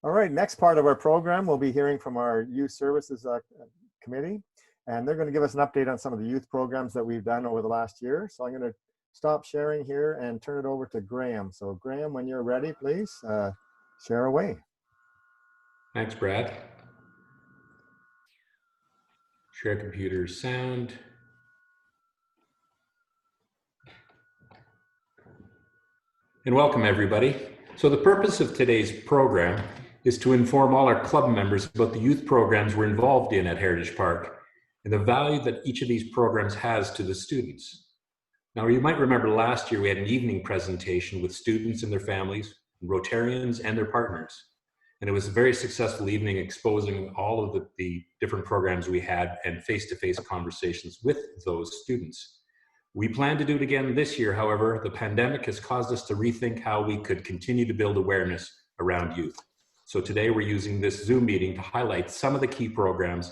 All right, next part of our program, we'll be hearing from our Youth Services Committee, and they're going to give us an update on some of the youth programs that we've done over the last year. So I'm going to stop sharing here and turn it over to Graham. So Graham, when you're ready, please share away. Thanks, Brad. Share computer sound. And welcome, everybody. So the purpose of today's program is to inform all our club members about the youth programs we're involved in at Heritage Park and the value that each of these programs has to the students. Now, you might remember last year we had an evening presentation with students and their families, Rotarians and their partners. And it was a very successful evening exposing all of the different programs we had and face-to-face conversations with those students. We plan to do it again this year. However, the pandemic has caused us to rethink how we could continue to build awareness around youth. So today we're using this Zoom meeting to highlight some of the key programs,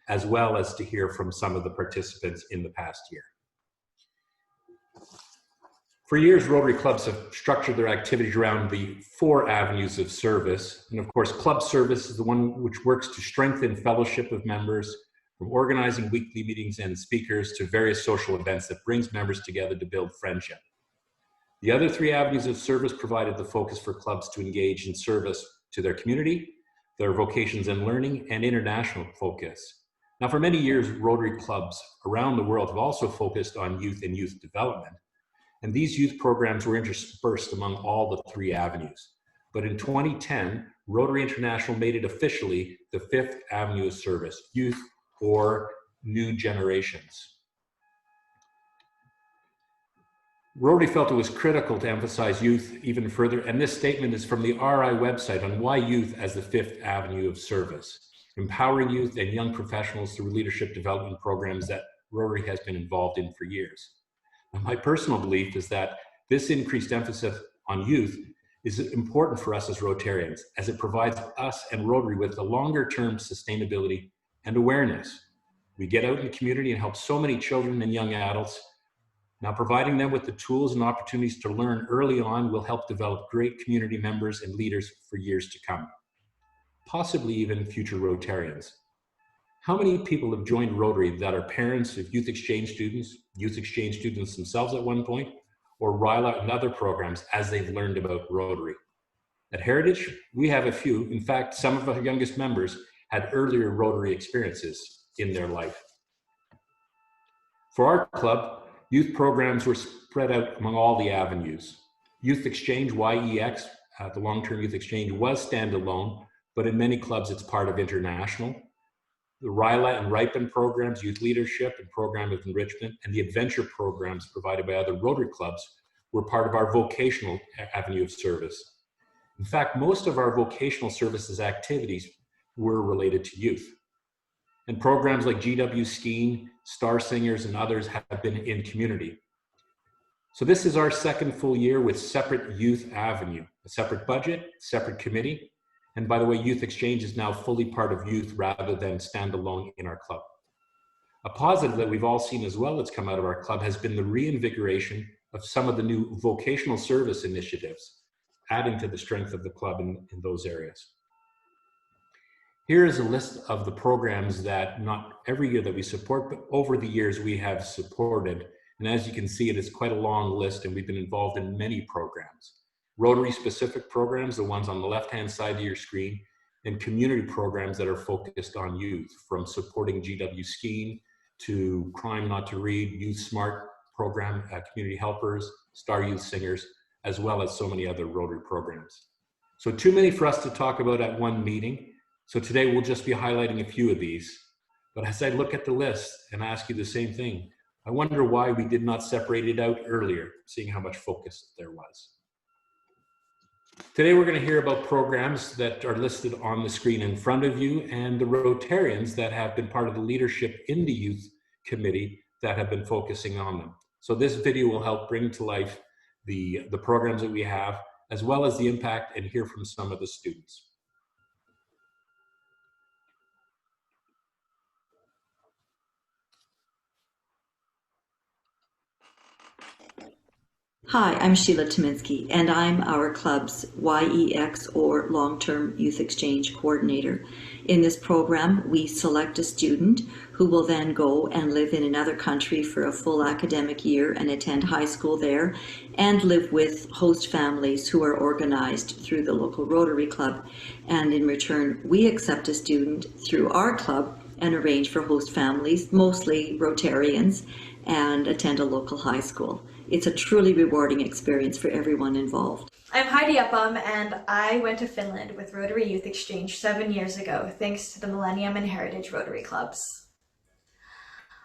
as well as to hear from some of the participants in the past year. For years, Rotary clubs have structured their activities around the 4 avenues of service. And of course, club service is the one which works to strengthen fellowship of members, from organizing weekly meetings and speakers to various social events that brings members together to build friendship. The other 3 avenues of service provided the focus for clubs to engage in service to their community, their vocations and learning, and international focus. Now, for many years, Rotary clubs around the world have also focused on youth and youth development. And these youth programs were interspersed among all the 3 avenues. But in 2010, Rotary International made it officially the 5th avenue of service, youth or new generations. Rotary felt it was critical to emphasize youth even further, and this statement is from the RI website on why youth as the 5th avenue of service, empowering youth and young professionals through leadership development programs that Rotary has been involved in for years. Now, my personal belief is that this increased emphasis on youth is important for us as Rotarians, as it provides us and Rotary with the longer-term sustainability and awareness. We get out in the community and help so many children and young adults. Now, providing them with the tools and opportunities to learn early on will help develop great community members and leaders for years to come, possibly even future Rotarians. How many people have joined Rotary that are parents of youth exchange students themselves at one point, or RILA and other programs as they've learned about Rotary? At Heritage, we have a few. In fact, some of our youngest members had earlier Rotary experiences in their life. For our club, youth programs were spread out among all the avenues. Youth Exchange, YEX, the Long-Term Youth Exchange, was standalone, but in many clubs it's part of International. The RILA and Ripen programs, Youth Leadership and Program of Enrichment, and the Adventure programs provided by other Rotary clubs were part of our vocational avenue of service. In fact, most of our vocational services activities were related to youth. And programs like GW Skiin, Star Singers, and others have been in community. So this is our 2nd full year with separate youth avenue, a separate budget, separate committee. And by the way, Youth Exchange is now fully part of youth rather than standalone in our club. A positive that we've all seen as well that's come out of our club has been the reinvigoration of some of the new vocational service initiatives, adding to the strength of the club in those areas. Here is a list of the programs that not every year that we support, but over the years we have supported. And as you can see, it is quite a long list, and we've been involved in many programs. Rotary specific programs, the ones on the left-hand side of your screen, and community programs that are focused on youth, from supporting GW Skiin to Crime Not to Read, Youth Smart program, Community Helpers, Star Youth Singers, as well as so many other Rotary programs. So too many for us to talk about at one meeting. So today we'll just be highlighting a few of these. But as I look at the list and ask you the same thing, I wonder why we did not separate it out earlier, seeing how much focus there was. Today we're going to hear about programs that are listed on the screen in front of you and the Rotarians that have been part of the leadership in the youth committee that have been focusing on them. So this video will help bring to life the programs that we have, as well as the impact, and hear from some of the students. Hi, I'm Sheila Tominski, and I'm our club's YEX or Long-Term Youth Exchange Coordinator. In this program, we select a student who will then go and live in another country for a full academic year and attend high school there and live with host families who are organized through the local Rotary Club. And in return, we accept a student through our club and arrange for host families, mostly Rotarians, and attend a local high school. It's a truly rewarding experience for everyone involved. I'm Heidi Upham, and I went to Finland with Rotary Youth Exchange 7 years ago, thanks to the Millennium and Heritage Rotary Clubs.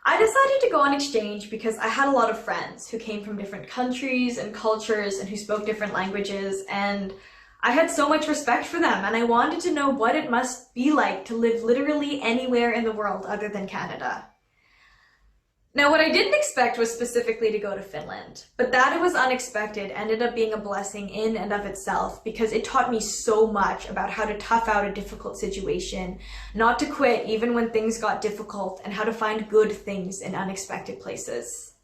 I decided to go on exchange because I had a lot of friends who came from different countries and cultures and who spoke different languages, and I had so much respect for them, and I wanted to know what it must be like to live literally anywhere in the world other than Canada. Now, what I didn't expect was specifically to go to Finland, but that it was unexpected ended up being a blessing in and of itself because it taught me so much about how to tough out a difficult situation, not to quit even when things got difficult, and how to find good things in unexpected places.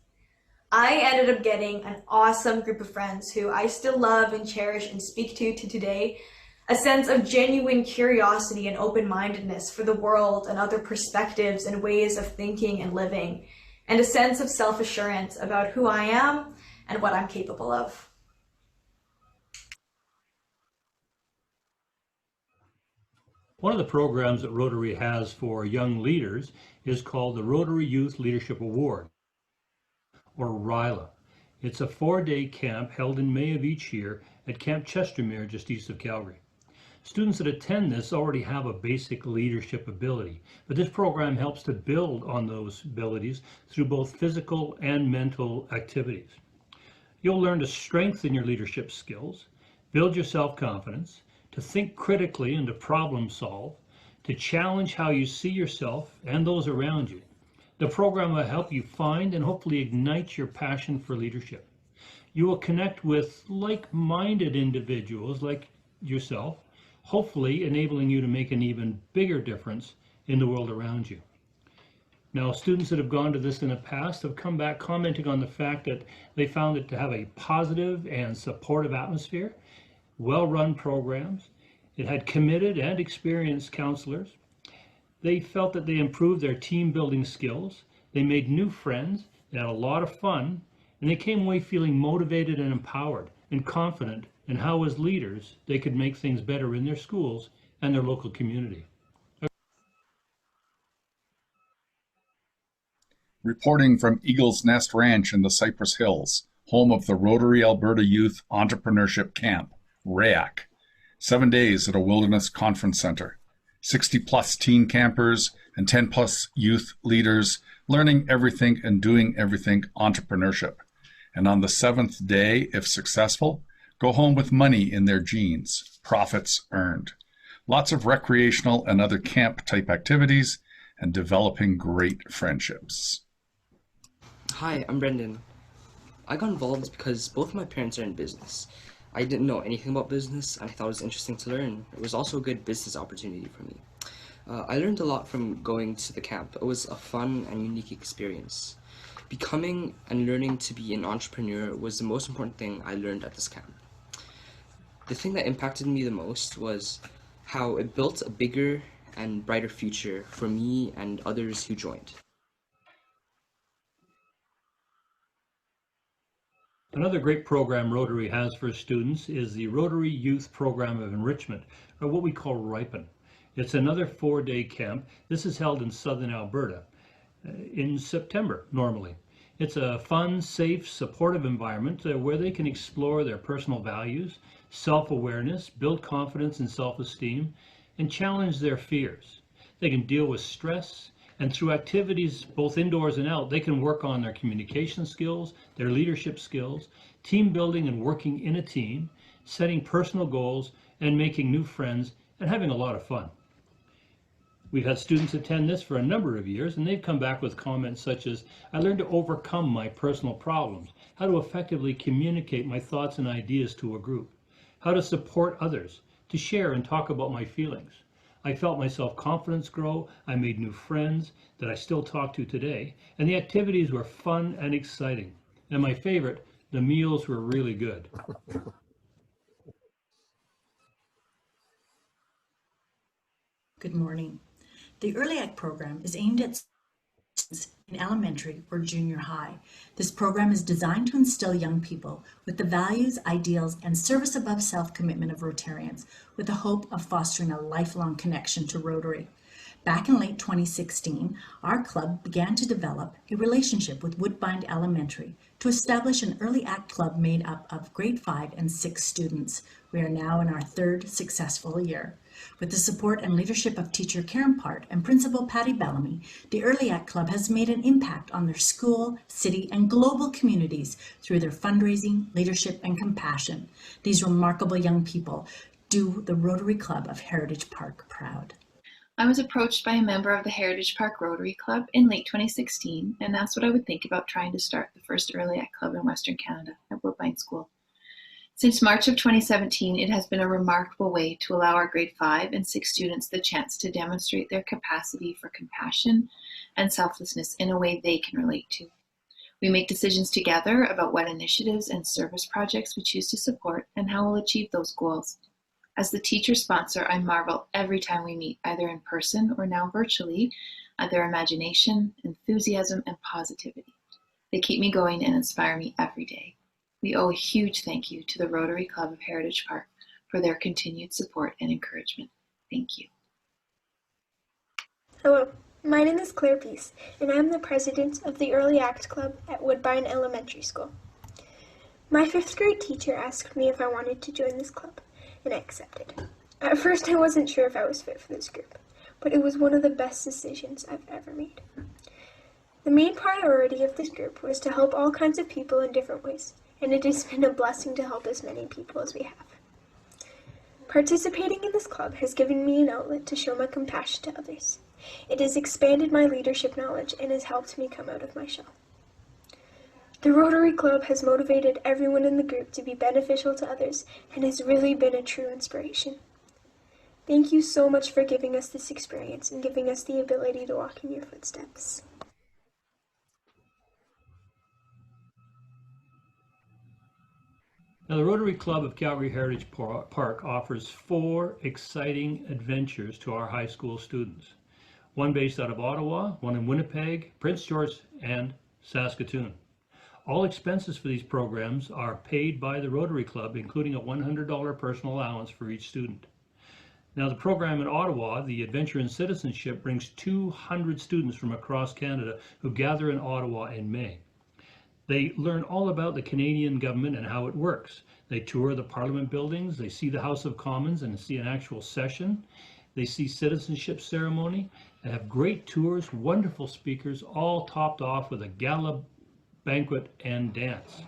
I ended up getting an awesome group of friends who I still love and cherish and speak to today, a sense of genuine curiosity and open-mindedness for the world and other perspectives and ways of thinking and living, and a sense of self-assurance about who I am and what I'm capable of. One of the programs that Rotary has for young leaders is called the Rotary Youth Leadership Award, or RYLA. It's a 4-day camp held in May of each year at Camp Chestermere, just east of Calgary. Students that attend this already have a basic leadership ability, but this program helps to build on those abilities through both physical and mental activities. You'll learn to strengthen your leadership skills, build your self-confidence, to think critically and to problem solve, to challenge how you see yourself and those around you. The program will help you find and hopefully ignite your passion for leadership. You will connect with like-minded individuals like yourself, hopefully enabling you to make an even bigger difference in the world around you. Now, students that have gone to this in the past have come back commenting on the fact that they found it to have a positive and supportive atmosphere, well-run programs. It had committed and experienced counselors. They felt that they improved their team-building skills. They made new friends. They had a lot of fun, and they came away feeling motivated and empowered and confident in how, as leaders, they could make things better in their schools and their local community. Reporting from Eagle's Nest Ranch in the Cypress Hills, home of the Rotary Alberta Youth Entrepreneurship Camp, RAYAC. 7 days at a wilderness conference center. 60-plus teen campers and 10-plus youth leaders learning everything and doing everything entrepreneurship. And on the 7th day, if successful, go home with money in their jeans, profits earned. Lots of recreational and other camp-type activities and developing great friendships. Hi, I'm Brendan. I got involved because both of my parents are in business. I didn't know anything about business, and I thought it was interesting to learn. It was also a good business opportunity for me. I learned a lot from going to the camp. It was a fun and unique experience. Becoming and learning to be an entrepreneur was the most important thing I learned at this camp. The thing that impacted me the most was how it built a bigger and brighter future for me and others who joined. Another great program Rotary has for students is the Rotary Youth Program of Enrichment, or what we call RIPEN. It's another 4-day camp. This is held in southern Alberta in September, normally. It's a fun, safe, supportive environment where they can explore their personal values, self-awareness, build confidence and self-esteem, and challenge their fears. They can deal with stress, and through activities both indoors and out, they can work on their communication skills, their leadership skills, team building and working in a team, setting personal goals, and making new friends, and having a lot of fun. We've had students attend this for a number of years, and they've come back with comments such as, I learned to overcome my personal problems, how to effectively communicate my thoughts and ideas to a group, how to support others, to share and talk about my feelings. I felt my self-confidence grow, I made new friends that I still talk to today, and the activities were fun and exciting. And my favorite, The meals were really good. Good morning. The Early Ec program is aimed at students in elementary or junior high. This program is designed to instill young people with the values, ideals, and service above self commitment of Rotarians, with the hope of fostering a lifelong connection to Rotary. Back in late 2016, our club began to develop a relationship with Woodbine Elementary to establish an Early Act club made up of grade 5 and 6 students. We are now in our third successful year. With the support and leadership of teacher Karen Part and Principal Patty Bellamy, the Early Act Club has made an impact on their school, city, and global communities through their fundraising, leadership, and compassion. These remarkable young people do the Rotary Club of Heritage Park proud. I was approached by a member of the Heritage Park Rotary Club in late 2016 and asked what I would think about trying to start the first Early Act Club in Western Canada at Woodbine School. Since March of 2017, it has been a remarkable way to allow our grade 5 and 6 students the chance to demonstrate their capacity for compassion and selflessness in a way they can relate to. We make decisions together about what initiatives and service projects we choose to support and how we'll achieve those goals. As the teacher sponsor, I marvel every time we meet, either in person or now virtually, at their imagination, enthusiasm, and positivity. They keep me going and inspire me every day. We owe a huge thank you to the Rotary Club of Heritage Park for their continued support and encouragement. Thank you. Hello, my name is Claire Peace, and I am the president of the Early Act Club at Woodbine Elementary School. My 5th grade teacher asked me if I wanted to join this club, and I accepted. At first, I wasn't sure if I was fit for this group, but it was one of the best decisions I've ever made. The main priority of this group was to help all kinds of people in different ways, and it has been a blessing to help as many people as we have. Participating in this club has given me an outlet to show my compassion to others. It has expanded my leadership knowledge and has helped me come out of my shell. The Rotary Club has motivated everyone in the group to be beneficial to others and has really been a true inspiration. Thank you so much for giving us this experience and giving us the ability to walk in your footsteps. Now, the Rotary Club of Calgary Heritage Park offers 4 exciting adventures to our high school students. One based out of Ottawa, one in Winnipeg, Prince George, and Saskatoon. All expenses for these programs are paid by the Rotary Club, including a $100 personal allowance for each student. Now, the program in Ottawa, the Adventure in Citizenship, brings 200 students from across Canada who gather in Ottawa in May. They learn all about the Canadian government and how it works. They tour the Parliament buildings, they see the House of Commons and see an actual session. They see citizenship ceremony. They have great tours, wonderful speakers, all topped off with a gala banquet and dance.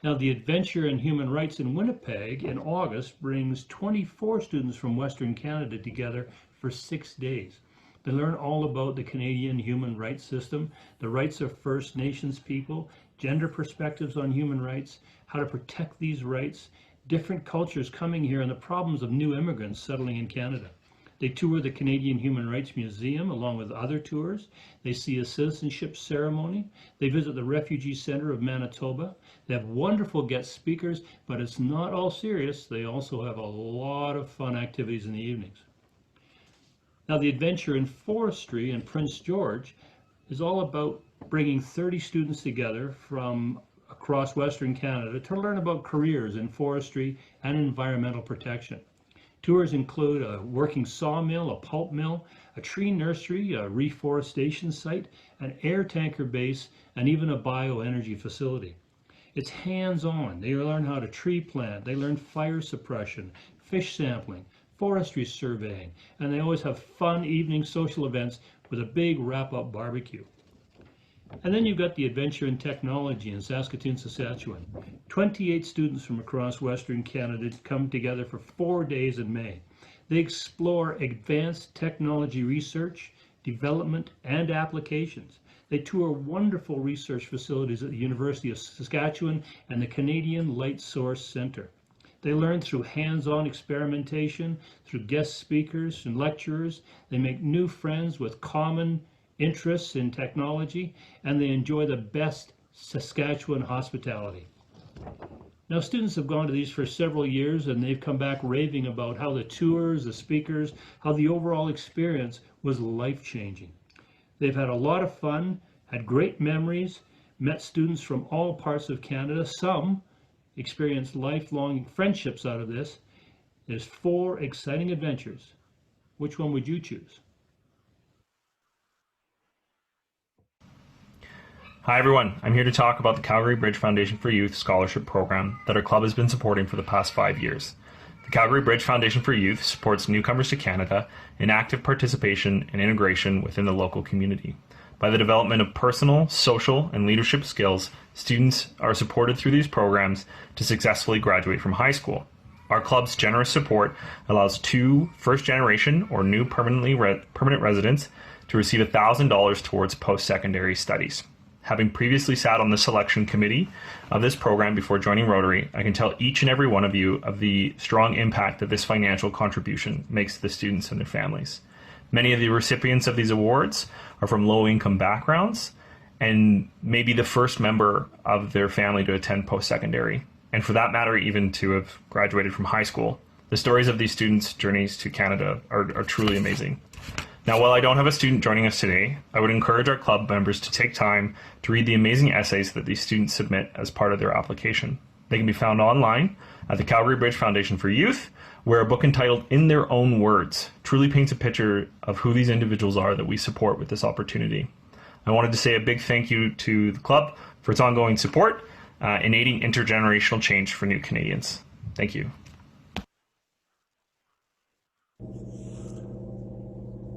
Now, the Adventure in Human Rights in Winnipeg in August brings 24 students from Western Canada together for 6 days. They learn all about the Canadian human rights system, the rights of First Nations people, gender perspectives on human rights, how to protect these rights, different cultures coming here, and the problems of new immigrants settling in Canada. They tour the Canadian Human Rights Museum along with other tours. They see a citizenship ceremony. They visit the Refugee Center of Manitoba. They have wonderful guest speakers, but it's not all serious. They also have a lot of fun activities in the evenings. Now, the Adventure in Forestry in Prince George is all about bringing 30 students together from across Western Canada to learn about careers in forestry and environmental protection. Tours include a working sawmill, a pulp mill, a tree nursery, a reforestation site, an air tanker base, and even a bioenergy facility. It's hands-on. They learn how to tree plant, they learn fire suppression, fish sampling, forestry surveying, and they always have fun evening social events with a big wrap-up barbecue. And then you've got the Adventure in Technology in Saskatoon, Saskatchewan. 28 students from across Western Canada come together for 4 days in May. They explore advanced technology research, development, and applications. They tour wonderful research facilities at the University of Saskatchewan and the Canadian Light Source Centre. They learn through hands-on experimentation, through guest speakers and lecturers. They make new friends with common interests in technology, and they enjoy the best Saskatchewan hospitality. Now, students have gone to these for several years and they've come back raving about how the tours, the speakers, how the overall experience was life-changing. They've had a lot of fun, had great memories, met students from all parts of Canada. Some experienced lifelong friendships out of this. There's 4 exciting adventures. Which one would you choose? Hi everyone, I'm here to talk about the Calgary Bridge Foundation for Youth scholarship program that our club has been supporting for the past 5 years. The Calgary Bridge Foundation for Youth supports newcomers to Canada in active participation and integration within the local community. By the development of personal, social, and leadership skills, students are supported through these programs to successfully graduate from high school. Our club's generous support allows 2 first-generation or new permanent residents to receive $1,000 towards post-secondary studies. Having previously sat on the selection committee of this program before joining Rotary, I can tell each and every one of you of the strong impact that this financial contribution makes to the students and their families. Many of the recipients of these awards are from low-income backgrounds and maybe the first member of their family to attend post-secondary, and for that matter, even to have graduated from high school. The stories of these students' journeys to Canada are truly amazing. Now, while I don't have a student joining us today, I would encourage our club members to take time to read the amazing essays that these students submit as part of their application. They can be found online at the Calgary Bridge Foundation for Youth, where a book entitled In Their Own Words truly paints a picture of who these individuals are that we support with this opportunity. I wanted to say a big thank you to the club for its ongoing support, in aiding intergenerational change for new Canadians. Thank you.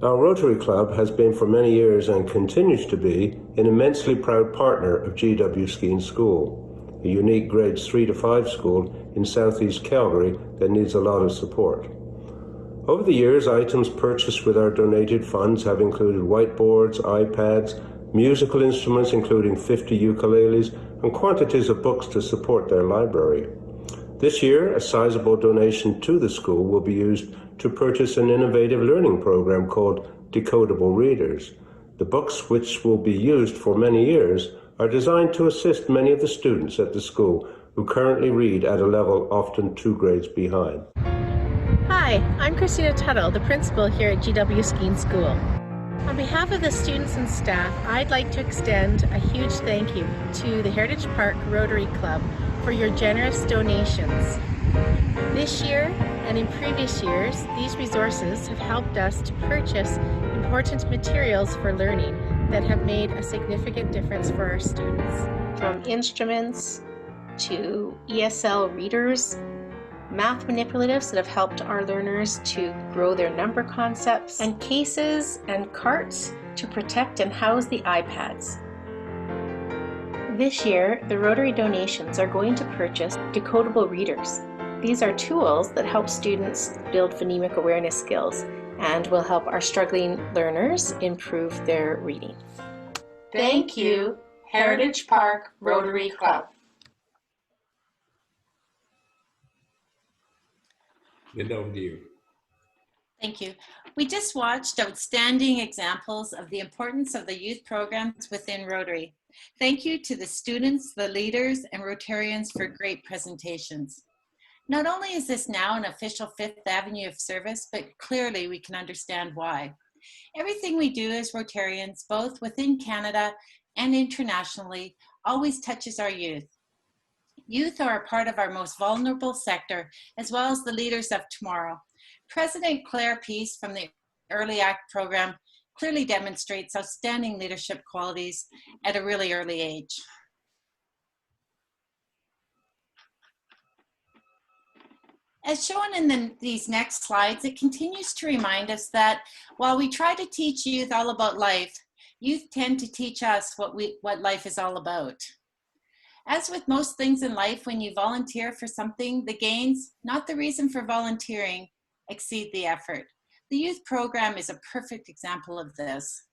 Our Rotary Club has been for many years and continues to be an immensely proud partner of GW Skiin School, a unique grades 3 to 5 school in southeast Calgary that needs a lot of support. Over the years, items purchased with our donated funds have included whiteboards, iPads, musical instruments including 50 ukuleles, and quantities of books to support their library. This year, a sizable donation to the school will be used to purchase an innovative learning program called Decodable Readers. The books, which will be used for many years, are designed to assist many of the students at the school who currently read at a level often 2 grades behind. Hi, I'm Christina Tuttle, the principal here at GW Skiin School. On behalf of the students and staff, I'd like to extend a huge thank you to the Heritage Park Rotary Club for your generous donations. This year and in previous years, these resources have helped us to purchase important materials for learning that have made a significant difference for our students. From instruments to ESL readers, math manipulatives that have helped our learners to grow their number concepts, and cases and carts to protect and house the iPads. This year, the Rotary donations are going to purchase decodable readers. These are tools that help students build phonemic awareness skills and will help our struggling learners improve their reading. Thank you, Heritage Park Rotary Club. Linda, over to you. Thank you. We just watched outstanding examples of the importance of the youth programs within Rotary. Thank you to the students, the leaders, and Rotarians for great presentations. Not only is this now an official 5th Avenue of service, but clearly we can understand why. Everything we do as Rotarians, both within Canada and internationally, always touches our youth. Youth are a part of our most vulnerable sector, as well as the leaders of tomorrow. President Claire Peace from the Early Act program clearly demonstrates outstanding leadership qualities at a really early age. As shown in these next slides, it continues to remind us that while we try to teach youth all about life, youth tend to teach us what life is all about. As with most things in life, when you volunteer for something, the gains, not the reason for volunteering, exceed the effort. The youth program is a perfect example of this.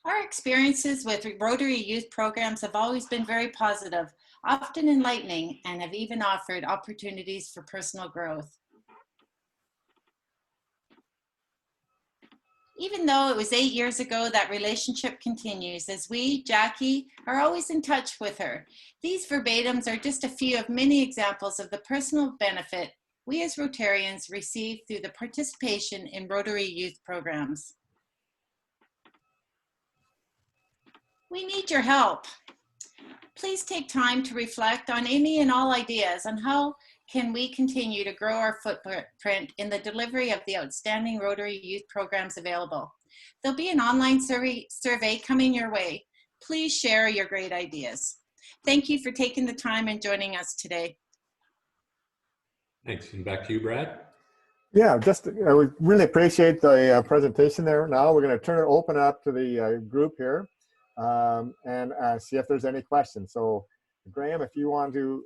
Our experiences with Rotary youth programs have always been very positive, often enlightening, and have even offered opportunities for personal growth. Even though it was 8 years ago, that relationship continues as we, Jackie, are always in touch with her. These verbatims are just a few of many examples of the personal benefit we as Rotarians receive through the participation in Rotary youth programs. We need your help. Please take time to reflect on any and all ideas on how can we continue to grow our footprint in the delivery of the outstanding Rotary youth programs available. There'll be an online survey coming your way. Please share your great ideas. Thank you for taking the time and joining us today. Thanks. And back to you, Brad. Yeah, we really appreciate the presentation there. Now we're going to open up to the group here and see if there's any questions. So Graham, if you want to